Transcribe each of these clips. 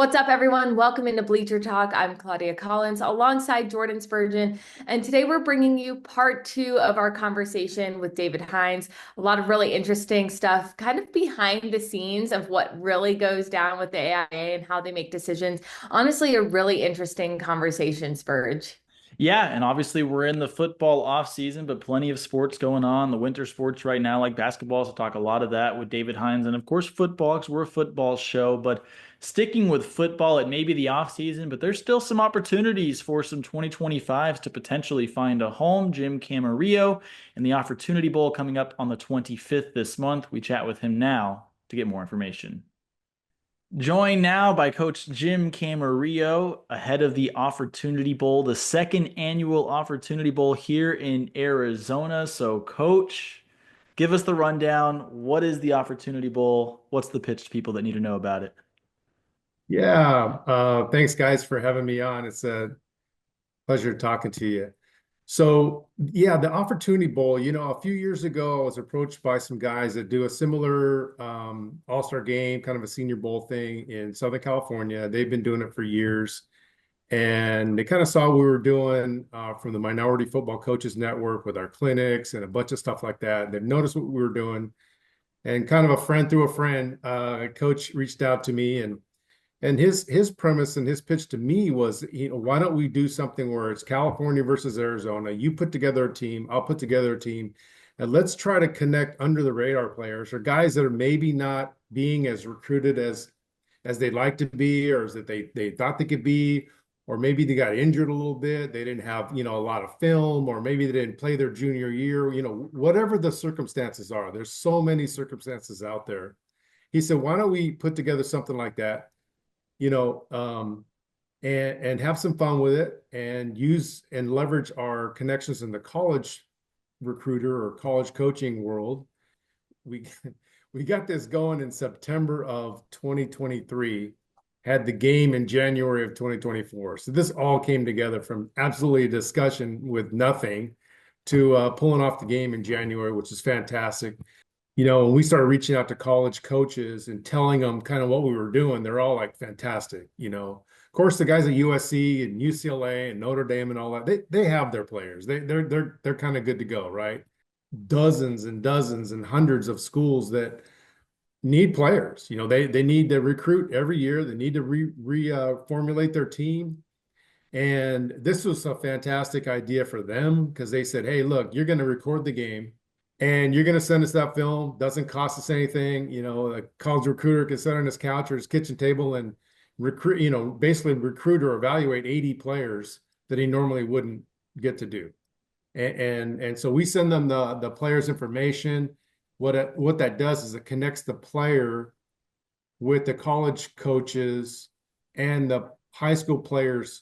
What's up, everyone? Welcome into Bleacher Talk. I'm Claudia Collins alongside Jordan Spurgeon. And today we're bringing you part two of our conversation with David Hines. A lot of really interesting stuff, kind of behind the scenes of what really goes down with the AIA and how they make decisions. Honestly, a really interesting conversation, Spurge. Yeah, and obviously we're in the football off season, but plenty of sports going on. The winter sports right now, like basketball, so talk a lot of that with David Hines, and of course football, because we're a football show. But sticking with football, it may be the off season, but there's still some opportunities for some 2025s to potentially find a home. Jim Camarillo and the Offertunity Bowl coming up on the 25th this month. We chat with him now to get more information. Joined now by Coach Jim Camarillo ahead of the Offertunity Bowl, the second annual Offertunity Bowl here in Arizona. So, Coach, give us the rundown. What is the Opportunity Bowl? What's the pitch to people that need to know about it? Yeah, thanks guys for having me on. It's a pleasure talking to you. So, yeah, the Opportunity Bowl, a few years ago, I was approached by some guys that do a similar All-Star game, kind of a Senior Bowl thing in Southern California. They've been doing it for years, and they kind of saw what we were doing from the Minority Football Coaches Network with our clinics and a bunch of stuff like that. They noticed what we were doing, and kind of a friend through a friend, a coach reached out to me and his premise and his pitch to me was, why don't we do something where it's California versus Arizona? You put together a team, I'll put together a team, and let's try to connect under the radar players or guys that are maybe not being as recruited as they'd like to be, or as that they thought they could be, or maybe they got injured a little bit. They didn't have, a lot of film, or maybe they didn't play their junior year, whatever the circumstances are. There's so many circumstances out there. He said, why don't we put together something like that? you know, um, and have some fun with it and use and leverage our connections in the college recruiter or college coaching world. We we got this going in September of 2023, had the game in January of 2024. So this all came together from absolutely a discussion with nothing to pulling off the game in January, which is fantastic. When we started reaching out to college coaches and telling them kind of what we were doing, they're all like, fantastic. Of course, the guys at USC and UCLA and Notre Dame and all that, they have their players. They're kind of good to go, right? Dozens and dozens and hundreds of schools that need players. They need to recruit every year. They need to formulate their team. And this was a fantastic idea for them because they said, hey, look, you're going to record the game and you're going to send us that film. Doesn't cost us anything. A college recruiter can sit on his couch or his kitchen table and recruit, basically recruit or evaluate 80 players that he normally wouldn't get to do. And so we send them the player's information. What that does is it connects the player with the college coaches and the high school players'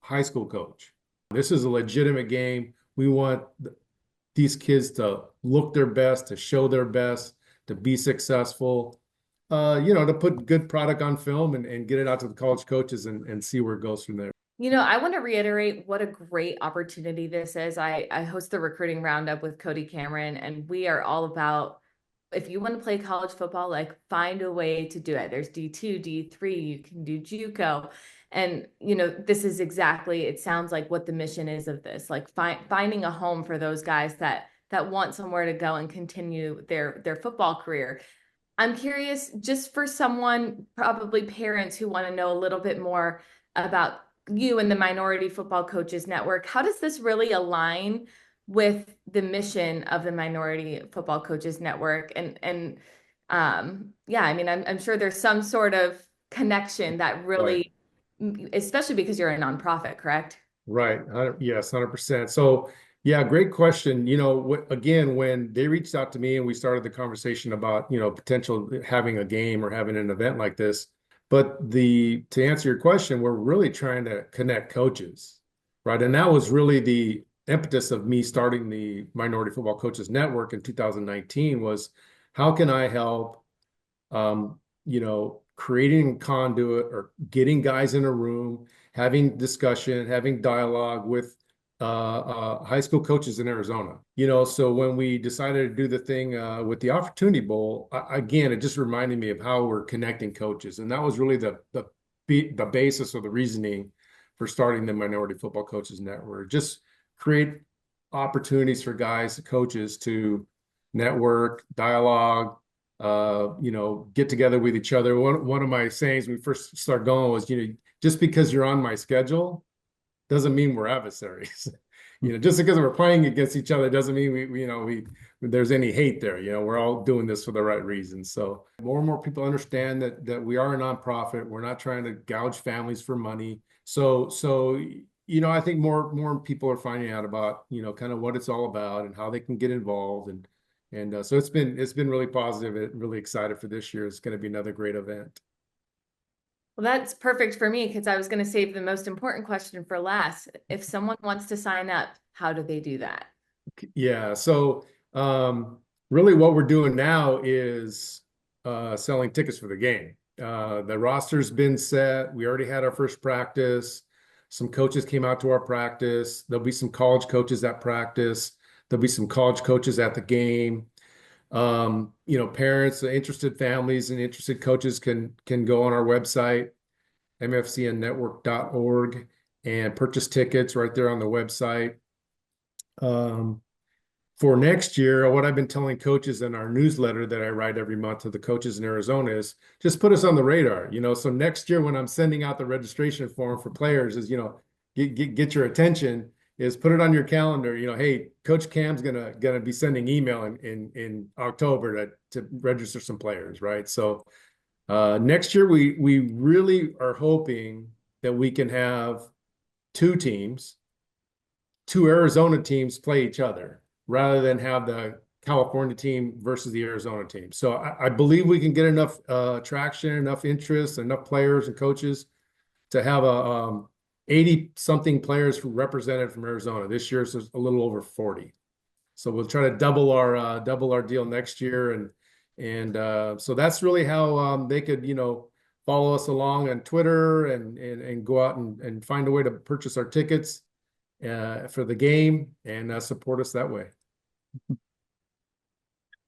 high school coach. This is a legitimate game. We want these kids to look their best, to show their best, to be successful, to put good product on film and get it out to the college coaches and see where it goes from there. I want to reiterate what a great opportunity this is. I host the recruiting roundup with Cody Cameron, and we are all about if you want to play college football, like find a way to do it. There's D2, D3, you can do JUCO. And this is exactly, it sounds like what the mission is of this, like finding a home for those guys that want somewhere to go and continue their football career. I'm curious, just for someone, probably parents who want to know a little bit more about you and the Minority Football Coaches Network, how does this really align with the mission of the Minority Football Coaches Network? Yeah, I mean, I'm sure there's some sort of connection that Right. really, especially because you're a nonprofit, correct? Right. Yes, 100%. So, yeah, great question. Again, when they reached out to me and we started the conversation about, potential having a game or having an event like this, but to answer your question, we're really trying to connect coaches, right? And that was really the impetus of me starting the Minority Football Coaches Network in 2019 was how can I help, creating conduit or getting guys in a room, having discussion, having dialogue with high school coaches in Arizona. So when we decided to do the thing with the Opportunity Bowl, again, it just reminded me of how we're connecting coaches, and that was really the the basis or the reasoning for starting the Minority Football Coaches Network. Just create opportunities for guys, coaches to network, dialogue, get together with each other. One of my sayings when we first started going was, just because you're on my schedule doesn't mean we're adversaries. Just because we're playing against each other doesn't mean we there's any hate there. We're all doing this for the right reasons. So more and more people understand that we are a nonprofit. We're not trying to gouge families for money. So I think more people are finding out about kind of what it's all about and how they can get involved, and so it's been really positive and really excited for this year. It's going to be another great event. Well, that's perfect for me because I was going to save the most important question for last. If someone wants to sign up, how do they do that? Yeah. So really what we're doing now is selling tickets for the game. The roster's been set. We already had our first practice. Some coaches came out to our practice. There'll be some college coaches at practice. There'll be some college coaches at the game. Parents, interested families and interested coaches can go on our website, mfcnnetwork.org, and purchase tickets right there on the website. For next year, what I've been telling coaches in our newsletter that I write every month to the coaches in Arizona is just put us on the radar. So next year when I'm sending out the registration form for players is, get your attention, is put it on your calendar. Hey, Coach Cam's gonna be sending email in October to register some players, right? So next year we really are hoping that we can have two Arizona teams play each other, rather than have the California team versus the Arizona team. So I believe we can get enough traction, enough interest, enough players and coaches to have 80-something players represented from Arizona. This year's a little over 40. So we'll try to double our deal next year, and so that's really how they could follow us along on Twitter and go out and find a way to purchase our tickets for the game and support us that way.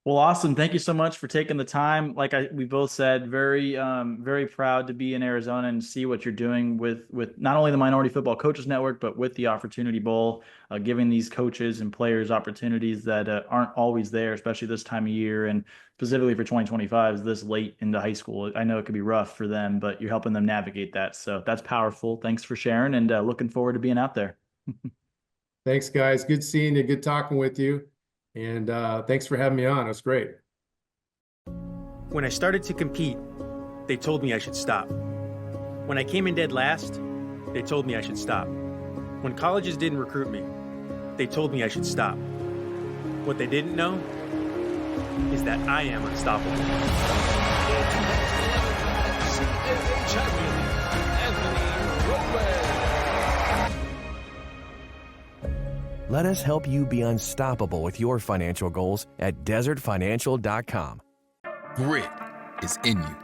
Well, awesome. Thank you so much for taking the time. Like we both said, very, very proud to be in Arizona and see what you're doing with not only the Minority Football Coaches Network, but with the Offertunity Bowl, giving these coaches and players opportunities that aren't always there, especially this time of year, and specifically for 2025, this late into high school. I know it could be rough for them, but you're helping them navigate that. So that's powerful. Thanks for sharing, and looking forward to being out there. Thanks, guys. Good seeing you. Good talking with you. And thanks for having me on. It was great. When I started to compete, they told me I should stop. When I came in dead last, they told me I should stop. When colleges didn't recruit me, they told me I should stop. What they didn't know is that I am unstoppable. Let us help you be unstoppable with your financial goals at desertfinancial.com. Grit is in you.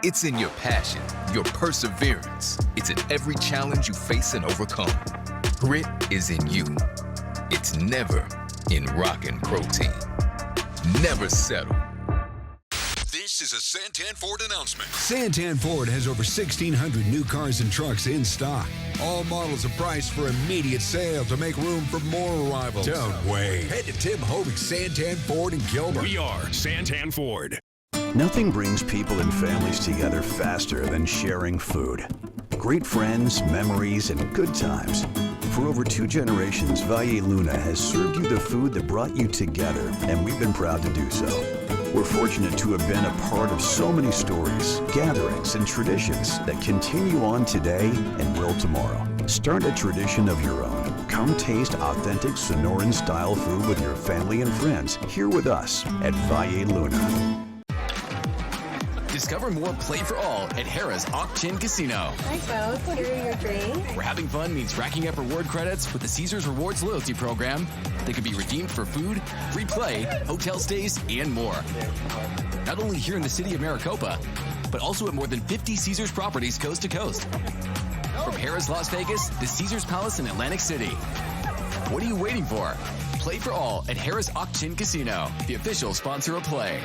It's in your passion, your perseverance. It's in every challenge you face and overcome. Grit is in you. It's never in rockin' protein. Never settle. This is a Santan Ford announcement. Santan Ford has over 1,600 new cars and trucks in stock. All models are priced for immediate sale to make room for more arrivals. Don't wait. Head to Tim Hoving's Santan Ford in Gilbert. We are Santan Ford. Nothing brings people and families together faster than sharing food. Great friends, memories, and good times. For over 2 generations, Valle Luna has served you the food that brought you together, and we've been proud to do so. We're fortunate to have been a part of so many stories, gatherings, and traditions that continue on today and will tomorrow. Start a tradition of your own. Come taste authentic Sonoran-style food with your family and friends here with us at Valle Luna. Discover more Play for All at Harrah's Auction Casino. Hi folks, here are your drinks. Where having fun means racking up reward credits with the Caesars Rewards loyalty program that can be redeemed for food, free play, hotel stays, and more. Not only here in the city of Maricopa, but also at more than 50 Caesars properties coast to coast. From Harrah's Las Vegas to Caesars Palace in Atlantic City. What are you waiting for? Play for All at Harrah's Auction Casino, the official sponsor of Play.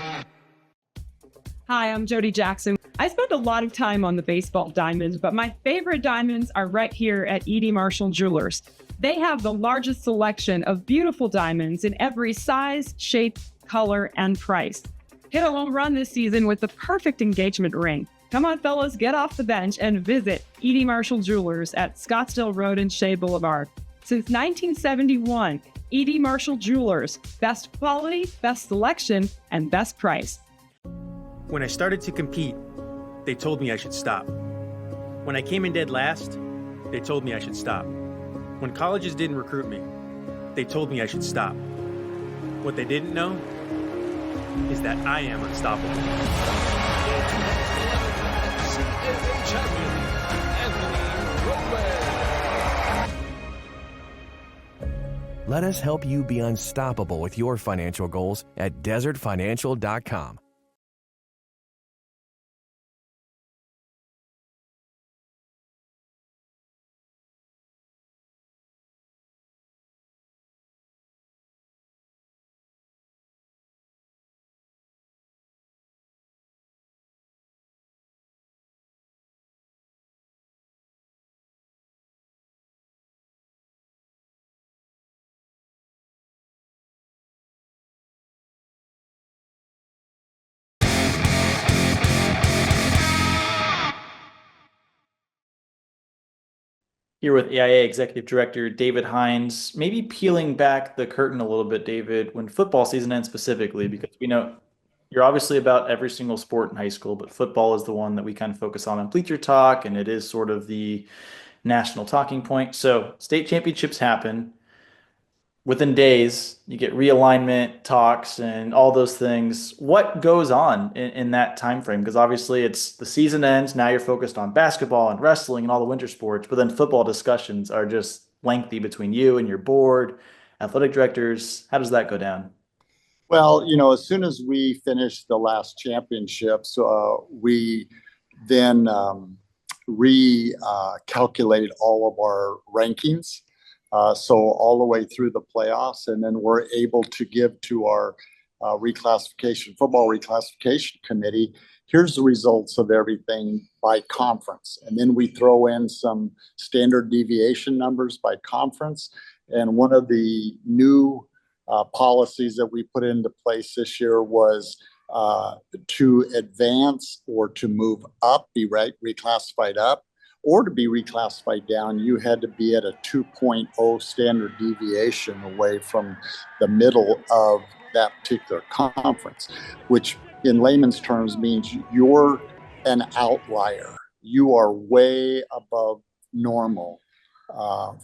Hi, I'm Jody Jackson. I spend a lot of time on the baseball diamonds, but my favorite diamonds are right here at E.D. Marshall Jewelers. They have the largest selection of beautiful diamonds in every size, shape, color, and price. Hit a home run this season with the perfect engagement ring. Come on, fellas, get off the bench and visit E.D. Marshall Jewelers at Scottsdale Road and Shea Boulevard. Since 1971, E.D. Marshall Jewelers, best quality, best selection, and best price. When I started to compete, they told me I should stop. When I came in dead last, they told me I should stop. When colleges didn't recruit me, they told me I should stop. What they didn't know is that I am unstoppable. Let us help you be unstoppable with your financial goals at desertfinancial.com. Here with AIA Executive Director David Hines, maybe peeling back the curtain a little bit, David, when football season ends specifically, because we know you're obviously about every single sport in high school, but football is the one that we kind of focus on Bleacher Talk, and it is sort of the national talking point. So state championships happen. Within days, you get realignment talks and all those things. What goes on in that time frame? Because obviously it's the season ends. Now you're focused on basketball and wrestling and all the winter sports, but then football discussions are just lengthy between you and your board, athletic directors. How does that go down? Well, as soon as we finished the last championships, we then recalculated all of our rankings. So all the way through the playoffs, and then we're able to give to our football reclassification committee, here's the results of everything by conference. And then we throw in some standard deviation numbers by conference. And one of the new policies that we put into place this year was to advance or to move up, be reclassified up, or to be reclassified down, you had to be at a 2.0 standard deviation away from the middle of that particular conference, which in layman's terms means you're an outlier. You are way above normal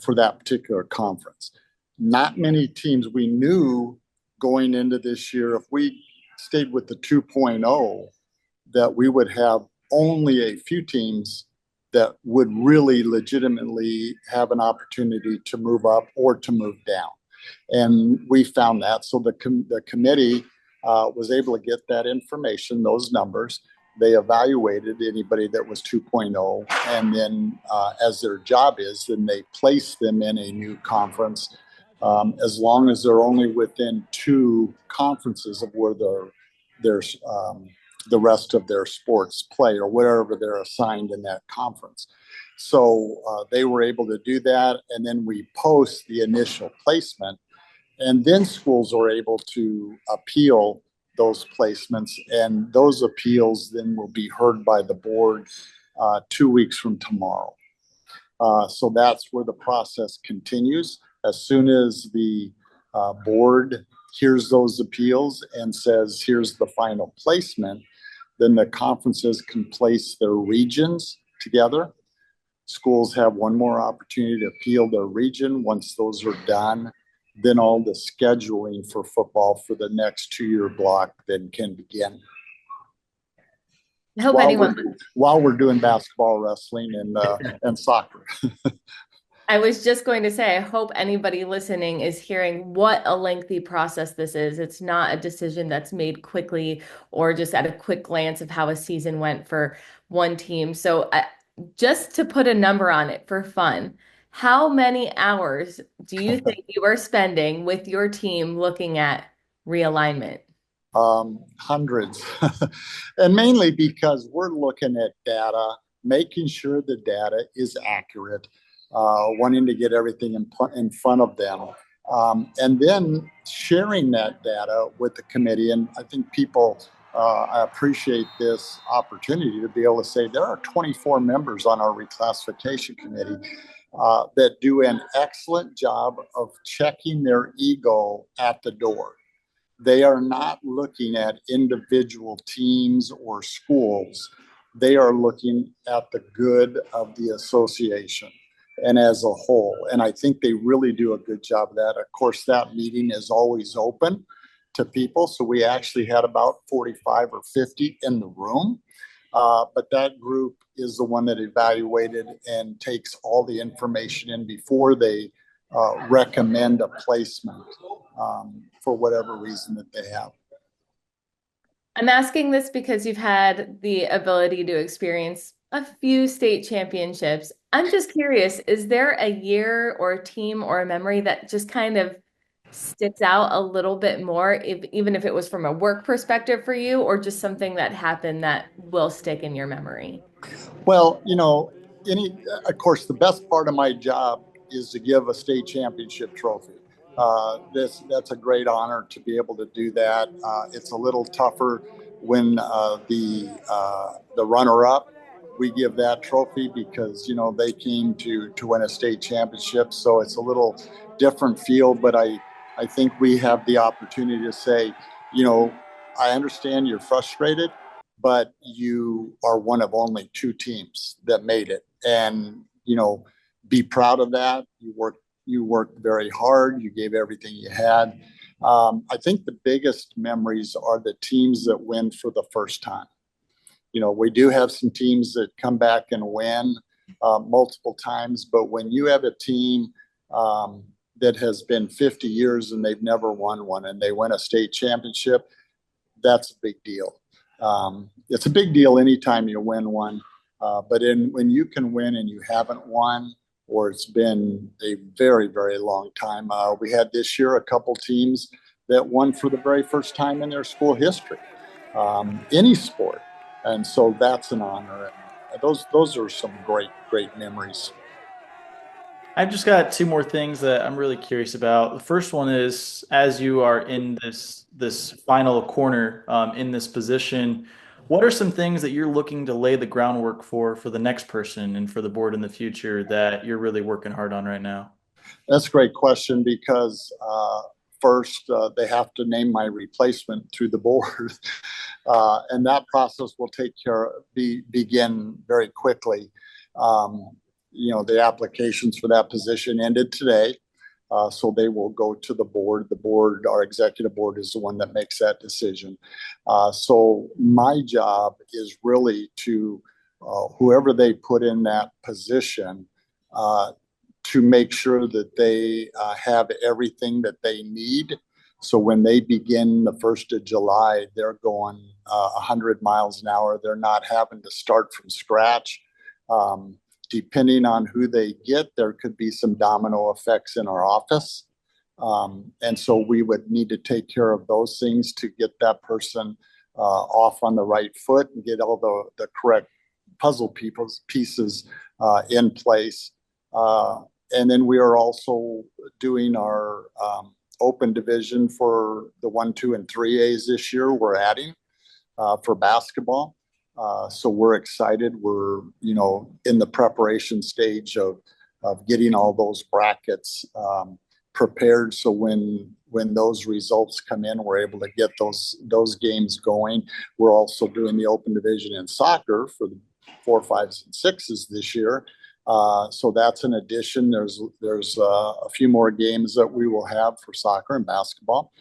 for that particular conference. Not many teams we knew going into this year, if we stayed with the 2.0, that we would have only a few teams that would really legitimately have an opportunity to move up or to move down. And we found that. So the committee was able to get that information, those numbers. They evaluated anybody that was 2.0, and then as their job is, then they place them in a new conference as long as they're only within two conferences of where there's the rest of their sports play or wherever they're assigned in that conference. So they were able to do that, and then we post the initial placement, and then schools are able to appeal those placements, and those appeals then will be heard by the board 2 weeks from tomorrow. So that's where the process continues. As soon as the board hears those appeals and says, here's the final placement, then the conferences can place their regions together. Schools have one more opportunity to appeal their region. Once those are done, then all the scheduling for football for the next 2-year block then can begin. I hope while we're doing basketball, wrestling, and soccer. I was just going to say, I hope anybody listening is hearing what a lengthy process this is. It's not a decision that's made quickly or just at a quick glance of how a season went for one team. So just to put a number on it for fun, how many hours do you think you are spending with your team looking at realignment? Hundreds. And mainly because we're looking at data, making sure the data is accurate, wanting to get everything in front of them. And then sharing that data with the committee. And I think people appreciate this opportunity to be able to say there are 24 members on our reclassification committee that do an excellent job of checking their ego at the door. They are not looking at individual teams or schools. They are looking at the good of the association and as a whole. And I think they really do a good job of that. Of course, that meeting is always open to people. So we actually had about 45 or 50 in the room. But that group is the one that evaluated and takes all the information in before they recommend a placement for whatever reason that they have. I'm asking this because you've had the ability to experience a few state championships. I'm just curious, is there a year or a team or a memory that just kind of sticks out a little bit more, even if it was from a work perspective for you, or just something that happened that will stick in your memory? Well, of course, the best part of my job is to give a state championship trophy. That's a great honor to be able to do that. It's a little tougher when the runner-up, we give that trophy because they came to win a state championship, so it's a little different feel. But I think we have the opportunity to say, I understand you're frustrated, but you are one of only two teams that made it, and be proud of that. You worked very hard. You gave everything you had. I think the biggest memories are the teams that win for the first time. We do have some teams that come back and win multiple times, but when you have a team that has been 50 years and they've never won one and they win a state championship, that's a big deal. It's a big deal anytime you win one, but when you can win and you haven't won, or it's been a very, very long time. We had this year a couple teams that won for the very first time in their school history, any sport. And so that's an honor. And those are some great, great memories. I've just got two more things that I'm really curious about. The first one is, as you are in this final corner in this position, what are some things that you're looking to lay the groundwork for the next person and for the board in the future that you're really working hard on right now? That's a great question because first they have to name my replacement through the board, and that process will begin very quickly. The applications for that position ended today. So they will go to the board. The board, our executive board, is the one that makes that decision. So my job is really to, whoever they put in that position, to make sure that they have everything that they need. So when they begin the 1st of July, they're going 100 miles an hour. They're not having to start from scratch. Depending on who they get, there could be some domino effects in our office. And so we would need to take care of those things to get that person off on the right foot and get all the correct puzzle pieces in place. And then we are also doing our open division for the 1, 2, and 3As this year. We're adding for basketball. So we're excited. We're, in the preparation stage of getting all those brackets prepared. So when those results come in, we're able to get those games going. We're also doing the open division in soccer for the 4, 5s, and 6s this year. So that's an addition. There's a few more games that we will have for soccer and basketball.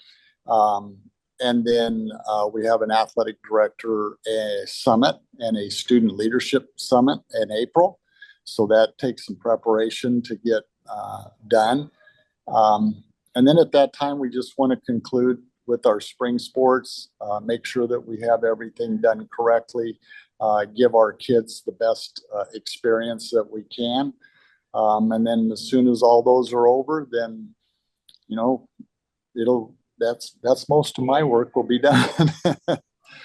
And then we have an athletic director summit and a student leadership summit in April. So that takes some preparation to get done. And then at that time, we just want to conclude with our spring sports, make sure that we have everything done correctly, give our kids the best experience that we can. And then as soon as all those are over, then, that's most of my work will be done.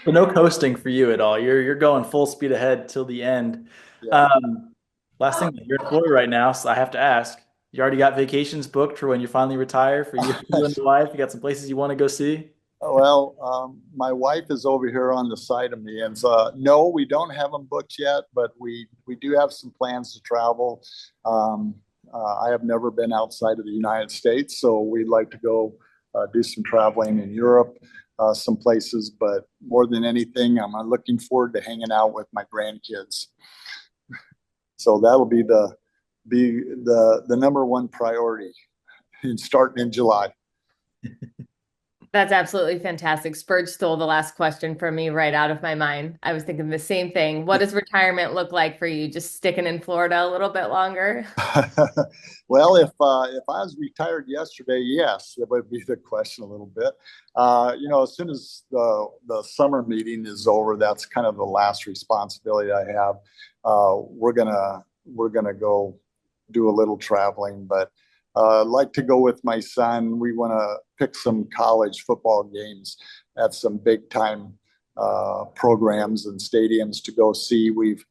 But no coasting for you at all. You're going full speed ahead till the end. Yeah. Last thing, you're in Florida right now, so I have to ask. You already got vacations booked for when you finally retire for you, you and the wife? You got some places you want to go see? Well, my wife is over here on the side of me, and no, we don't have them booked yet, but we do have some plans to travel. I have never been outside of the United States, so we'd like to go do some traveling in Europe, some places. But more than anything, I'm looking forward to hanging out with my grandkids. So that'll be the number one priority, starting in July. That's absolutely fantastic. Spurge stole the last question from me right out of my mind. I was thinking the same thing. What does retirement look like for you? Just sticking in Florida a little bit longer? Well, if I was retired yesterday, yes, that would be the question a little bit. As soon as the summer meeting is over, that's kind of the last responsibility I have. We're gonna go do a little traveling, but I'd like to go with my son. We want to pick some college football games at some big time programs and stadiums to go see. We've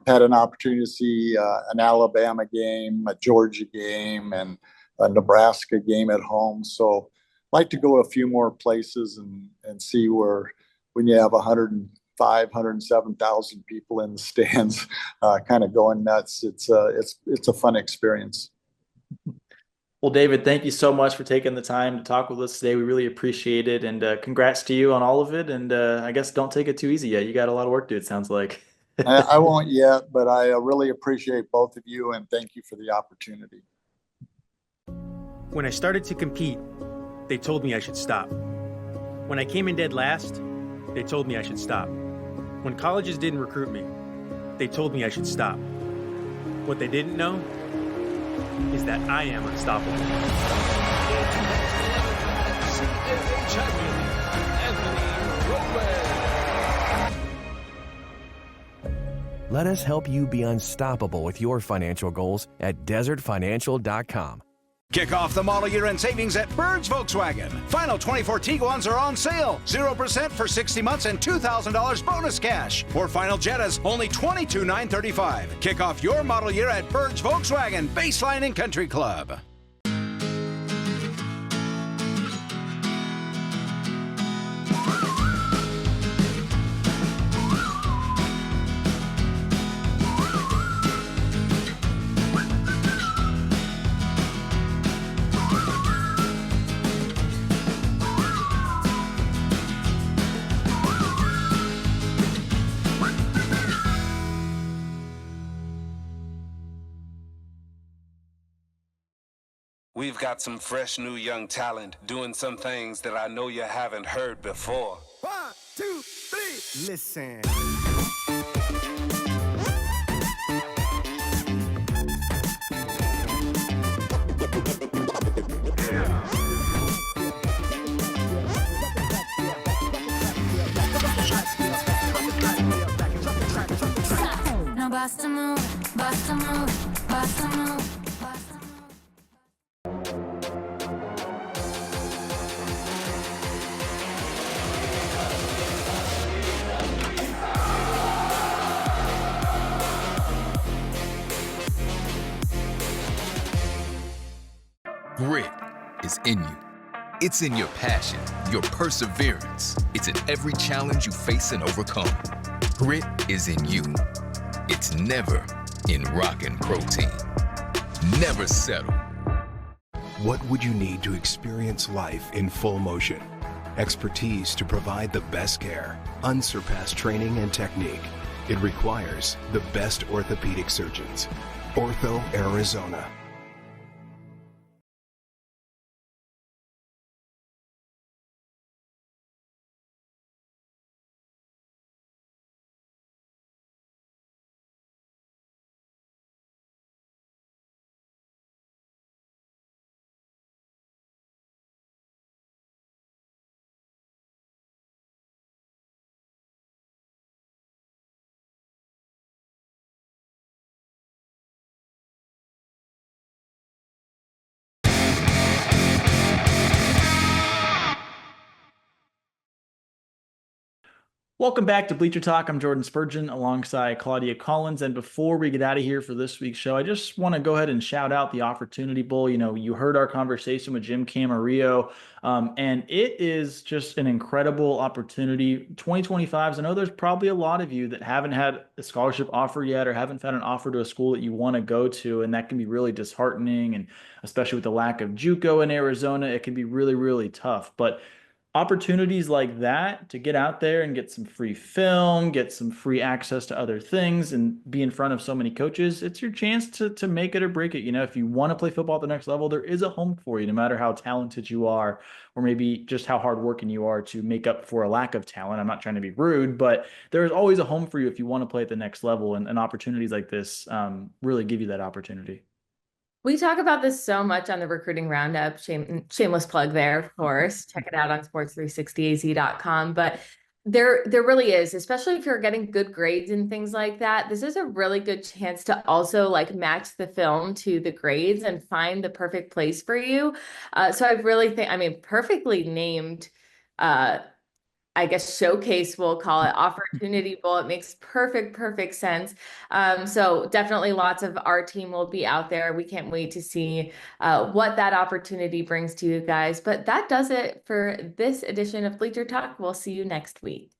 had an opportunity to see an Alabama game, a Georgia game, and a Nebraska game at home. So I'd like to go a few more places and see where when you have 105, 107,000 people in the stands kind of going nuts. It's a fun experience. Well, David, thank you so much for taking the time to talk with us today. We really appreciate it. And congrats to you on all of it. And I guess don't take it too easy yet. You got a lot of work to do, it sounds like. I won't yet, but I really appreciate both of you and thank you for the opportunity. When I started to compete, they told me I should stop. When I came in dead last, they told me I should stop. When colleges didn't recruit me, they told me I should stop. What they didn't know is that I am unstoppable. Let us help you be unstoppable with your financial goals at desertfinancial.com. Kick off the model year-end savings at Bird's Volkswagen. Final 24 Tiguan's are on sale. 0% for 60 months and $2,000 bonus cash. For final Jettas, only $22,935. Kick off your model year at Bird's Volkswagen, Baseline and Country Club. We've got some fresh new young talent doing some things that I know you haven't heard before. 1, 2, 3, listen. Now bust a move, bust a move, bust a move. Grit is in you. It's in your passion, your perseverance. It's in every challenge you face and overcome. Grit is in you. It's never in rockin' protein. Never settle. What would you need to experience life in full motion? Expertise to provide the best care, unsurpassed training and technique. It requires the best orthopedic surgeons. Ortho Arizona. Welcome back to Bleacher Talk. I'm Jordan Spurgeon alongside Claudia Collins. And before we get out of here for this week's show, I just want to go ahead and shout out the Offertunity Bowl. You know, you heard our conversation with Jim Camarillo, and it is just an incredible opportunity. 2025s, I know there's probably a lot of you that haven't had a scholarship offer yet or haven't found an offer to a school that you want to go to, and that can be really disheartening. And especially with the lack of JUCO in Arizona, it can be really, really tough. But opportunities like that to get out there and get some free film, get some free access to other things, and be in front of so many coaches, it's your chance to make it or break it. You know, if you want to play football at the next level, there is a home for you, no matter how talented you are, or maybe just how hardworking you are to make up for a lack of talent. I'm not trying to be rude, but there is always a home for you if you want to play at the next level, and opportunities like this really give you that opportunity. We talk about this so much on the recruiting roundup. Shameless plug there, of course. Check it out on sports360az.com. But there really is, especially if you're getting good grades and things like that. This is a really good chance to also like match the film to the grades and find the perfect place for you. So I really think, I mean, perfectly named, I guess showcase, we'll call it, Offertunity Bowl. It makes perfect sense. So definitely lots of our team will be out there. We can't wait to see what that opportunity brings to you guys. But that does it for this edition of Bleacher Talk. We'll see you next week.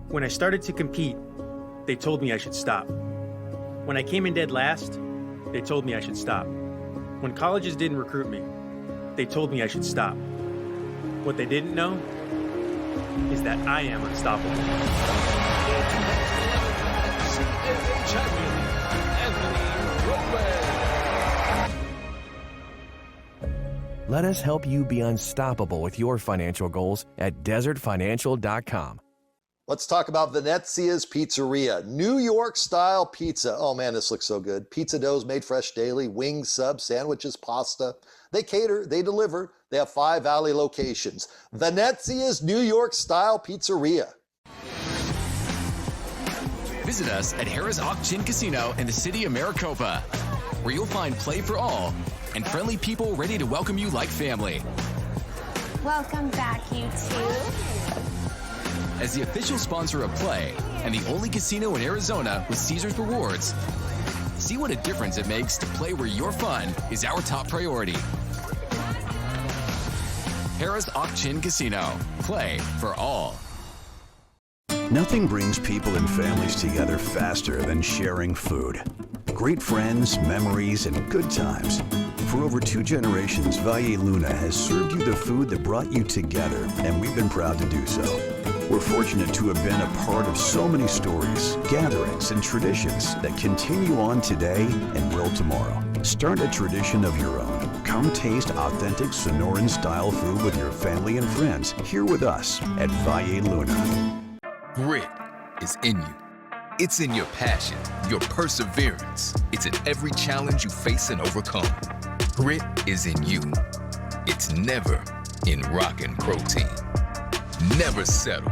When I started to compete, they told me I should stop. When I came in dead last, they told me I should stop. When colleges didn't recruit me, they told me I should stop. What they didn't know is that I am unstoppable. Let us help you be unstoppable with your financial goals at desertfinancial.com. Let's talk about Venezia's Pizzeria, New York style pizza. Oh man, this looks so good. Pizza doughs made fresh daily, wings, subs, sandwiches, pasta. They cater, they deliver. They have 5 Valley locations. Venezia's New York style pizzeria. Visit us at Harrah's Auction Casino in the city of Maricopa, where you'll find play for all and friendly people ready to welcome you like family. Welcome back, you two. As the official sponsor of Play and the only casino in Arizona with Caesars Rewards, see what a difference it makes to play where your fun is our top priority. Harrah's Auction Casino. Play for all. Nothing brings people and families together faster than sharing food. Great friends, memories, and good times. For over 2 generations, Valle Luna has served you the food that brought you together, and we've been proud to do so. We're fortunate to have been a part of so many stories, gatherings, and traditions that continue on today and will tomorrow. Start a tradition of your own. Come taste authentic Sonoran-style food with your family and friends here with us at Valle Luna. Grit is in you. It's in your passion, your perseverance. It's in every challenge you face and overcome. Grit is in you. It's never in rockin' protein. Never settle.